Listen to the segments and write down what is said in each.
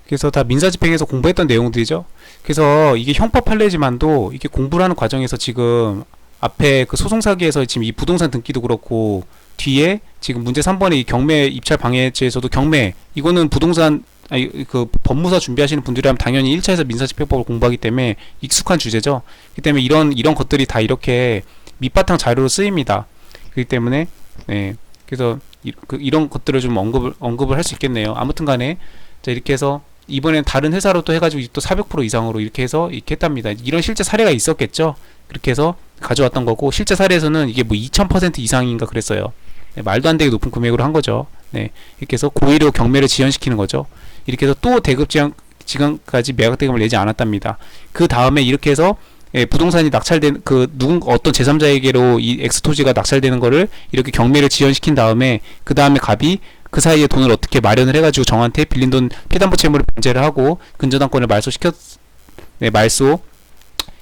그래서 다 민사집행에서 공부했던 내용들이죠. 그래서 이게 형법 판례지만도 이게 공부를 하는 과정에서 지금 앞에 그 소송사기에서 지금 이 부동산 등기도 그렇고 뒤에 지금 문제 3번의 이 경매 입찰 방해죄에서도 경매 이거는 부동산 아니 그 법무사 준비하시는 분들이라면 당연히 1차에서 민사집행법을 공부하기 때문에 익숙한 주제죠. 그렇기 때문에 이런 것들이 다 이렇게 밑바탕 자료로 쓰입니다. 그렇기 때문에 네 그래서 이런 것들을 좀 언급을 할 수 있겠네요. 아무튼 간에 자 이렇게 해서 이번엔 다른 회사로 또 해가지고 또 400% 이상으로 이렇게 해서 이렇게 했답니다. 이런 실제 사례가 있었겠죠. 그렇게 해서 가져왔던 거고 실제 사례에서는 이게 뭐 2000% 이상인가 그랬어요. 네, 말도 안 되게 높은 금액으로 한 거죠. 네, 이렇게 해서 고의로 경매를 지연시키는 거죠. 이렇게 해서 또 대급 지간까지 매각 대금을 내지 않았답니다. 그 다음에 이렇게 해서 예, 부동산이 낙찰된 어떤 제3자에게로 이 엑스토지가 낙찰되는 거를 이렇게 경매를 지연시킨 다음에 그 다음에 갑이 그 사이에 돈을 어떻게 마련을 해가지고 정한테 빌린 돈 피담보 채무를 변제를 하고 근저당권을 말소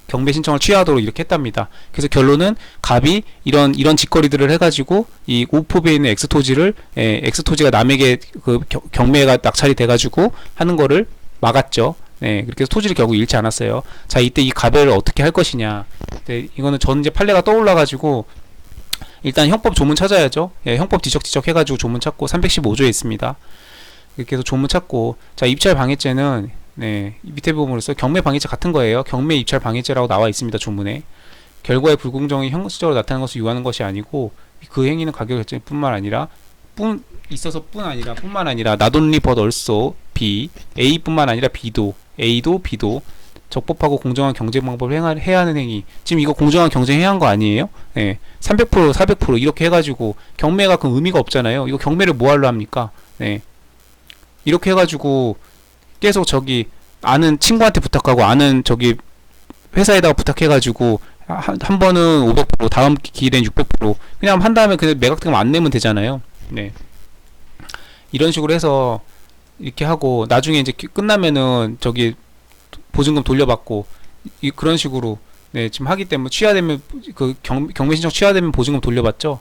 경매 신청을 취하도록 이렇게 했답니다. 그래서 결론은 갑이 이런 직거래들을 해가지고 이 오포비에 있는 엑스토지를 엑스토지가 남에게 그 경매가 낙찰이 돼가지고 하는 거를 막았죠. 네, 그렇게 해서 토지를 결국 잃지 않았어요. 자, 이때 이 갑을 어떻게 할 것이냐. 네, 이거는 전 이제 판례가 떠올라가지고 일단 형법 조문 찾아야죠. 예, 형법 뒤적뒤적 해가지고 조문 찾고 315조에 있습니다. 이렇게 해서 조문 찾고 자, 입찰 방해죄는 네, 밑에 부분으로서 경매 방해죄 같은 거예요. 경매 입찰 방해죄라고 나와 있습니다. 조문에. 결과의 불공정이 형식적으로 나타나는 것을 유하는 것이 아니고 그 행위는 가격 결정뿐만 아니라 뿐만 아니라 not only but also B, A뿐만 아니라 B도 B도 적법하고 공정한 경쟁 방법을 해야 하는 행위. 지금 이거 공정한 경쟁 해야 한 거 아니에요? 네, 300% 400% 이렇게 해가지고 경매가 그 의미가 없잖아요. 이거 경매를 뭐하러 합니까? 네, 이렇게 해가지고 계속 저기 아는 친구한테 부탁하고 아는 저기 회사에다가 부탁해가지고 한 번은 500% 다음 기일엔 600% 그냥 한 다음에 그냥 매각대금 안 내면 되잖아요. 네, 이런 식으로 해서 이렇게 하고 나중에 이제 끝나면은 저기 보증금 돌려받고 그런 식으로 네, 지금 하기 때문에 취하되면 그 경매 신청 취하되면 보증금 돌려받죠.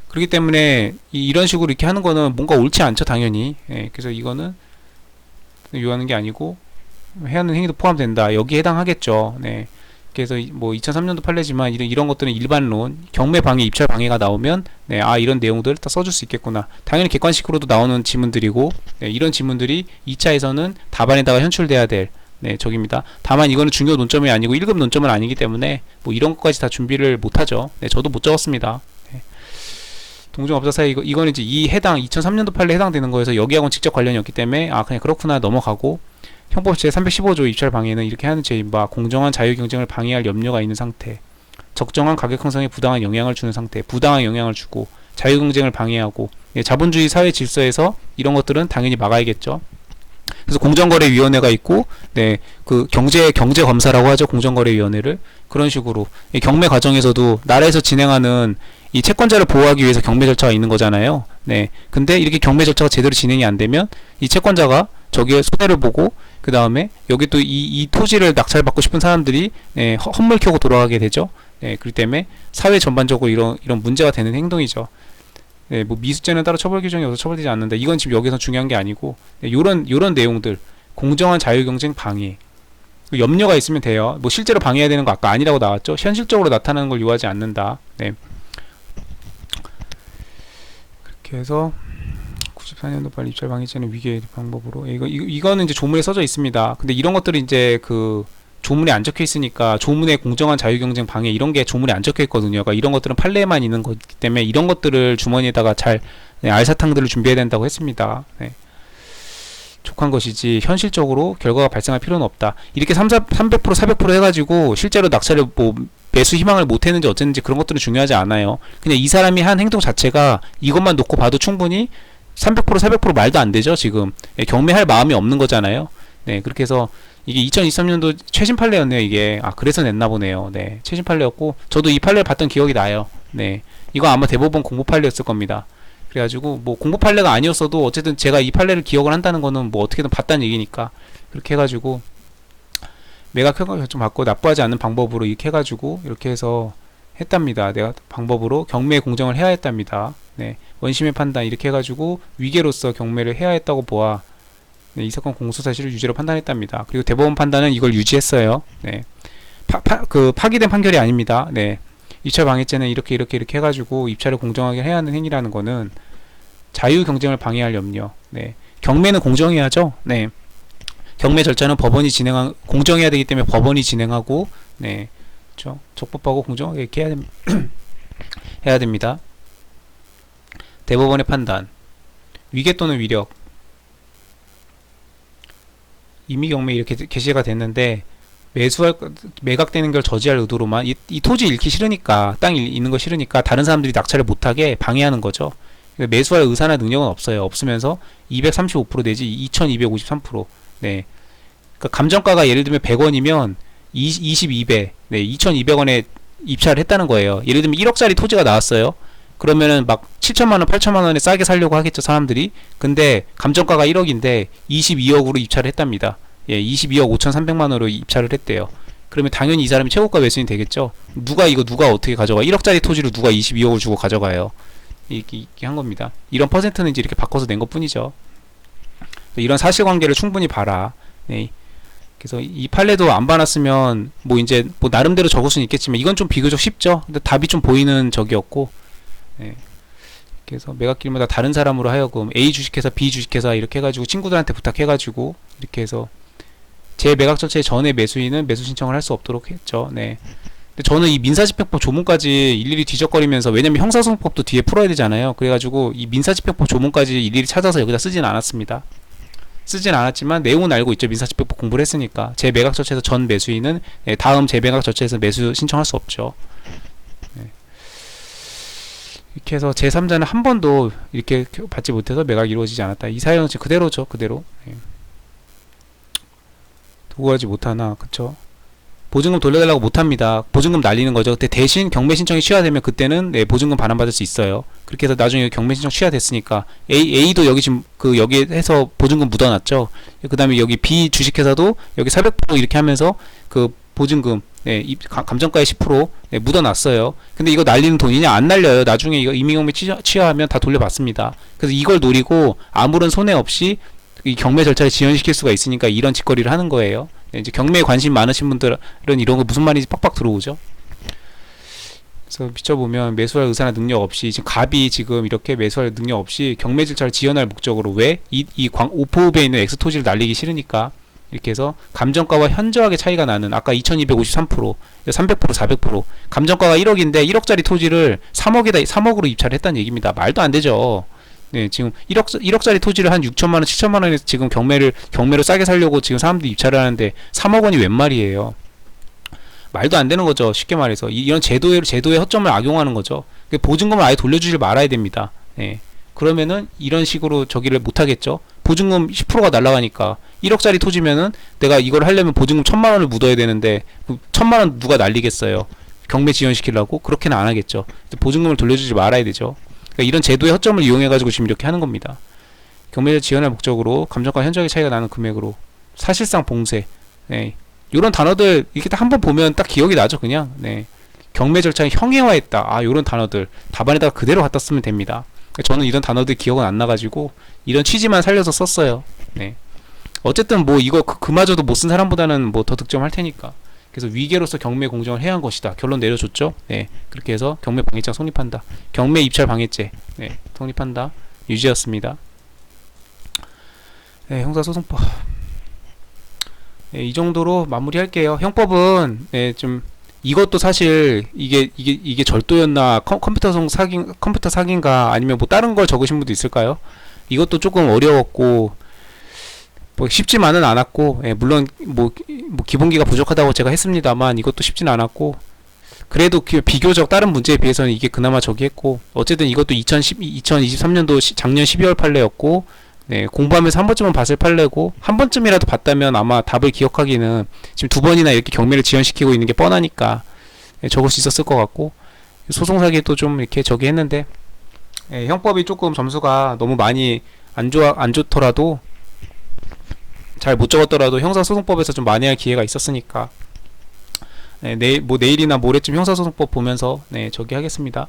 그렇기 때문에 이런 식으로 이렇게 하는 거는 뭔가 옳지 않죠, 당연히. 네, 그래서 이거는 요하는 게 아니고 해야 하는 행위도 포함된다. 여기에 해당하겠죠. 네. 그래서 뭐 2003년도 판례지만 이런 것들은 일반론 경매 방해, 입찰 방해가 나오면 네, 이런 내용들을 다 써줄 수 있겠구나. 당연히 객관식으로도 나오는 지문들이고 네, 이런 지문들이 2차에서는 답안에다가 현출돼야 될 네, 저기입니다. 다만 이거는 중요 논점이 아니고 1급 논점은 아니기 때문에 뭐 이런 것까지 다 준비를 못하죠. 네, 저도 못 적었습니다. 네. 동종업자 사이 이거는 이제 이 해당 2003년도 판례에 해당되는 거여서 여기하고는 직접 관련이 없기 때문에 그냥 그렇구나 넘어가고 형법 제315조 입찰 방해는 이렇게 하는 죄인 바 공정한 자유 경쟁을 방해할 염려가 있는 상태, 적정한 가격 형성에 부당한 영향을 주는 상태, 부당한 영향을 주고 자유 경쟁을 방해하고 예, 자본주의 사회 질서에서 이런 것들은 당연히 막아야겠죠. 그래서 공정거래위원회가 있고 네, 그 경제 검사라고 하죠. 공정거래위원회를 그런 식으로 경매 과정에서도 나라에서 진행하는 이 채권자를 보호하기 위해서 경매 절차가 있는 거잖아요. 네, 근데 이렇게 경매 절차가 제대로 진행이 안 되면 이 채권자가 저기에 손해를 보고 그 다음에 여기 또 이 토지를 낙찰받고 싶은 사람들이 네, 헛물 켜고 돌아가게 되죠. 네, 그렇기 때문에 사회 전반적으로 이런 문제가 되는 행동이죠. 네, 뭐 미수죄는 따로 처벌 규정이 없어서 처벌되지 않는다. 이건 지금 여기서 중요한 게 아니고 네, 요런 내용들 공정한 자유경쟁 방해 염려가 있으면 돼요. 뭐 실제로 방해해야 되는 거 아까 아니라고 나왔죠. 현실적으로 나타나는 걸 요하지 않는다. 네. 그렇게 해서 94년도 빨리 입찰 방해죄는 위계 방법으로 이거는 이제 조문에 써져 있습니다. 근데 이런 것들이 이제 그 조문에 안 적혀 있으니까 조문의 공정한 자유경쟁 방해 이런 게 조문에 안 적혀 있거든요. 그러니까 이런 것들은 판례에만 있는 거기 때문에 이런 것들을 주머니에다가 잘 네, 알사탕들을 준비해야 된다고 했습니다. 네. 족한 것이지 현실적으로 결과가 발생할 필요는 없다. 이렇게 300% 400% 해가지고 실제로 낙찰을 뭐 매수 희망을 못 했는지 어쨌는지 그런 것들은 중요하지 않아요. 그냥 이 사람이 한 행동 자체가 이것만 놓고 봐도 충분히 300% 400% 말도 안 되죠. 지금 경매할 마음이 없는 거잖아요. 네, 그렇게 해서 이게 2023년도 최신 판례였네요. 이게 그래서 냈나 보네요. 네, 최신 판례였고 저도 이 판례를 봤던 기억이 나요. 네, 이거 아마 대법원 공보 판례였을 겁니다. 그래가지고 뭐 공보 판례가 아니었어도 어쨌든 제가 이 판례를 기억을 한다는 거는 뭐 어떻게든 봤다는 얘기니까 그렇게 해가지고 매각 허가 결정 받고 납부하지 않는 방법으로 이렇게 해가지고 이렇게 해서 했답니다. 내가 방법으로 경매 공정을 해야 했답니다. 네, 원심의 판단 이렇게 해가지고 위계로서 경매를 해야 했다고 보아 네, 이 사건 공소 사실을 유죄로 판단했답니다. 그리고 대법원 판단은 이걸 유지했어요. 네. 파기된 판결이 아닙니다. 네. 입찰 방해죄는 이렇게 해가지고 입찰을 공정하게 해야 하는 행위라는 거는 자유 경쟁을 방해할 염려. 네. 경매는 공정해야죠. 네. 경매 절차는 법원이 공정해야 되기 때문에 법원이 진행하고, 네. 그렇죠. 적법하고 공정하게 이렇게 해야 됩니다. 대법원의 판단. 위계 또는 위력. 이미 경매 이렇게 게시가 됐는데 매각되는 걸 저지할 의도로만 이 토지 잃기 싫으니까, 땅 있는 거 싫으니까 다른 사람들이 낙찰을 못하게 방해하는 거죠. 매수할 의사나 능력은 없어요. 없으면서 235% 내지 2253%. 네. 그러니까 감정가가 예를 들면 100원이면 22배, 네, 2200원에 입찰을 했다는 거예요. 예를 들면 1억짜리 토지가 나왔어요. 그러면은 막 7천만원, 8천만원에 싸게 살려고 하겠죠, 사람들이. 근데 감정가가 1억인데 22억으로 입찰을 했답니다. 예, 22억 5,300만원으로 입찰을 했대요. 그러면 당연히 이 사람이 최고가 매수인이 되겠죠. 누가 어떻게 가져가? 1억짜리 토지를 누가 22억을 주고 가져가요? 이렇게 한 겁니다. 이런 퍼센트는 이제 이렇게 바꿔서 낸 것 뿐이죠. 이런 사실관계를 충분히 봐라. 네. 그래서 이 판례도 안 봐놨으면 뭐 이제 뭐 나름대로 적을 수는 있겠지만 이건 좀 비교적 쉽죠. 근데 답이 좀 보이는 적이었고, 네. 그래서 매각길마다 다른 사람으로 하여금 A 주식회사, B 주식회사 이렇게 해가지고 친구들한테 부탁해가지고 이렇게 해서 제 매각 절차에 전에 매수인은 매수 신청을 할 수 없도록 했죠. 네. 근데 저는 이 민사집행법 조문까지 일일이 뒤적거리면서, 왜냐면 형사소송법도 뒤에 풀어야 되잖아요. 그래가지고 이 민사집행법 조문까지 일일이 찾아서 여기다 쓰진 않았습니다. 쓰진 않았지만 내용은 알고 있죠. 민사집행법 공부를 했으니까. 제 매각 절차에서 전 매수인은 다음 제 매각 절차에서 매수 신청할 수 없죠. 네. 이렇게 해서 제3자는 한 번도 이렇게 받지 못해서 매각이 이루어지지 않았다. 이 사연은 지금 그대로죠. 그대로. 네. 도구하지 못하나, 그쵸? 보증금 돌려달라고 못합니다. 보증금 날리는 거죠. 근데 대신 경매 신청이 취하되면 그때는 네, 보증금 반환받을 수 있어요. 그렇게 해서 나중에 경매 신청 취하됐으니까 A도 여기 지금 여기 해서 보증금 묻어놨죠. 그 다음에 여기 B 주식회사도 여기 400% 이렇게 하면서 그 보증금, 네, 감정가의 10% 네, 묻어놨어요. 근데 이거 날리는 돈이냐? 안 날려요. 나중에 이거 임의경매 취하하면 다 돌려받습니다. 그래서 이걸 노리고 아무런 손해 없이 이 경매 절차를 지연시킬 수가 있으니까 이런 짓거리를 하는 거예요. 이제 경매에 관심 많으신 분들은 이런 거 무슨 말인지 빡빡 들어오죠. 그래서 비춰보면 매수할 의사나 능력 없이 지금 갑이 지금 이렇게 매수할 능력 없이 경매 절차를 지연할 목적으로, 왜? 오포읍에 있는 엑스토지를 날리기 싫으니까 이렇게 해서 감정가와 현저하게 차이가 나는, 아까 2253%, 300%, 400%, 감정가가 1억인데 1억짜리 토지를 3억으로 입찰을 했다는 얘기입니다. 말도 안 되죠. 네, 지금 1억짜리 토지를 한 6천만원, 7천만원에 지금 경매로 싸게 살려고 지금 사람들이 입찰을 하는데 3억 원이 웬 말이에요. 말도 안 되는 거죠. 쉽게 말해서. 이런 제도의 허점을 악용하는 거죠. 보증금을 아예 돌려주질 말아야 됩니다. 네. 그러면은 이런 식으로 저기를 못 하겠죠. 보증금 10%가 날라가니까 1억짜리 토지면은 내가 이걸 하려면 보증금 1,000만원을 묻어야 되는데 1,000만원 누가 날리겠어요. 경매 지연시키려고? 그렇게는 안 하겠죠. 보증금을 돌려주지 말아야 되죠. 그러니까 이런 제도의 허점을 이용해가지고 지금 이렇게 하는 겁니다. 경매를 지연할 목적으로 감정가 현저하게 차이가 나는 금액으로 사실상 봉쇄. 네. 요런 단어들 이렇게 딱 한번 보면 딱 기억이 나죠. 그냥. 네. 경매 절차를 형해화했다. 아, 요런 단어들 답안에다가 그대로 갖다 쓰면 됩니다. 저는 이런 단어들 기억은 안 나가지고 이런 취지만 살려서 썼어요. 네. 어쨌든 뭐 이거 그마저도 못 쓴 사람보다는 뭐 더 득점할 테니까. 그래서 위계로서 경매 공정을 해야 한 것이다. 결론 내려줬죠. 네. 그렇게 해서 경매 방해죄 성립한다. 경매 입찰 방해죄. 네. 성립한다. 유지였습니다. 네. 형사소송법. 네, 이 정도로 마무리할게요. 형법은 네, 좀 이것도 사실 이게 절도였나, 컴퓨터 사기인가, 아니면 뭐 다른 걸 적으신 분도 있을까요? 이것도 조금 어려웠고 뭐 쉽지만은 않았고, 예, 물론 뭐 기본기가 부족하다고 제가 했습니다만 이것도 쉽진 않았고, 그래도 비교적 다른 문제에 비해서는 이게 그나마 저기 했고, 어쨌든 이것도 2023년도 작년 12월 판례였고, 네, 공부하면서 한 번쯤은 봤을 판례고, 한 번쯤이라도 봤다면 아마 답을 기억하기는 지금 2번이나 이렇게 경매를 지연시키고 있는 게 뻔하니까 예, 적을 수 있었을 것 같고, 소송사기도 좀 이렇게 저기 했는데, 예, 형법이 조금 점수가 너무 많이 안 좋더라도, 잘 못 적었더라도 형사소송법에서 좀 만회할 기회가 있었으니까, 네, 내일이나 모레쯤 형사소송법 보면서 네, 저기 하겠습니다.